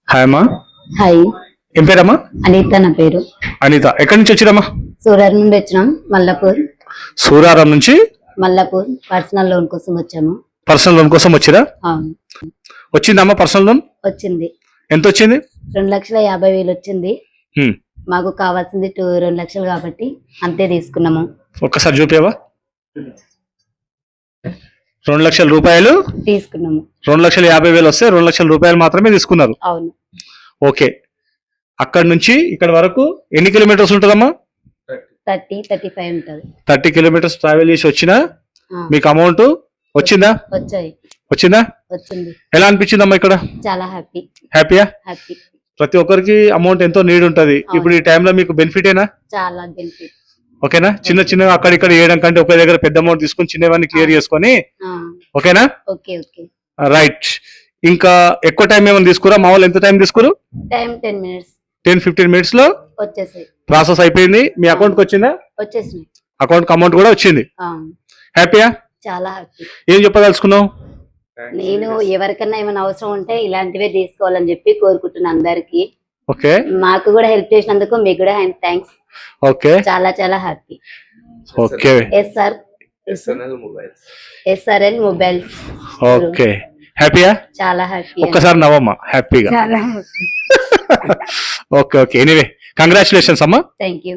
Hi అమ్మా. Hi, ఏం పేరమ్మా? అనిత నా పేరు. అనిత, ఎక్కడి నుంచి వచ్చిరమ్మా? సూరారం నుండి వచ్చినాం. మల్లాపూర్. సూరారం నుంచి మల్లాపూర్ పర్సనల్ లోన్ కోసం వచ్చాము. పర్సనల్ లోన్ కోసం వచ్చిరా? అవును, వచ్చిందమ్మా పర్సనల్ లోన్? వచ్చింది. ఎంత వచ్చింది? 2,50,000 వచ్చింది. హ్మ్. మాకు కావాల్సింది 2 లక్షలు కాబట్టి అంతే తీసుకున్నాము. ఒక్కసారి చూపించవా? 2 లక్షల రూపాయలు తీసుకున్నాము. 2,50,000 వస్తే 2 లక్షల రూపాయలు మాత్రమే తీసుకున్నారు. అవును. ఓకే. అక్కడ నుంచి ఇక్కడ వరకు ఎన్ని కిలోమీటర్స్ ఉంటుందమ్మా? 30-35 ఉంటది. 30 కిలోమీటర్స్ ట్రావెల్ చేసి వచ్చినా ఆ, మీకు అమౌంట్ వచ్చిందా? వచ్చాయి. వచ్చిందా? వచ్చింది. ఎలా అనిపించిందమ్మా ఇక్కడ? చాలా హ్యాపీ. హ్యాపీయా? హ్యాపీ. ప్రతి ఒక్కరికి అమౌంట్ ఎంతో నీడ్ ఉంటది. ఇప్పుడు ఈ టైంలో మీకు బెనిఫిటేనా? చాలా బెనిఫిట్. ఓకేనా? చిన్న చిన్న అక్కడిక్కడ వేయడం కంటే ఒకే దగ్గర పెద్ద అమౌంట్ తీసుకుని చిన్నవన్నీ క్లియర్ చేసుకొని, ఓకేనా? Okay okay. రైట్. ఇంకా ఎక్కువ టైం ఏమైనా తీసుకురా? మా వాళ్ళు ఎంత టైం తీసుకురు? Time 10 minutes. 10-15 minutes లో వచ్చేసాయి. ప్రాసెస్ అయిపోయింది. మీ అకౌంట్ కి వచ్చిందా? వచ్చేసినాయి. అకౌంట్ కి అమౌంట్ కూడా వచ్చింది. హ్యాపీయా? చాలా హ్యాపీ. ఏం చెప్పదలుచుకున్నావు? నేను ఎవరికన్నా ఏమైనా అవసరం ఉంటే ఇలాంటివే తీసుకోవాలని చెప్పి కోరుకుంటున్నా అందరికి. ఓకే. మాకు కూడా హెల్ప్ చేసినందుకు మీకు కూడా థ్యాంక్స్. ఓకే. చాలా చాలా happy. Okay. SRN mobiles. Okay. హ్యాపీయా? చాలా హ్యాపీ. ఒక్కసారి నవ్వమ్మా హ్యాపీగా. చాలా happy. Okay okay. Anyway, congratulations అమ్మా. Thank you.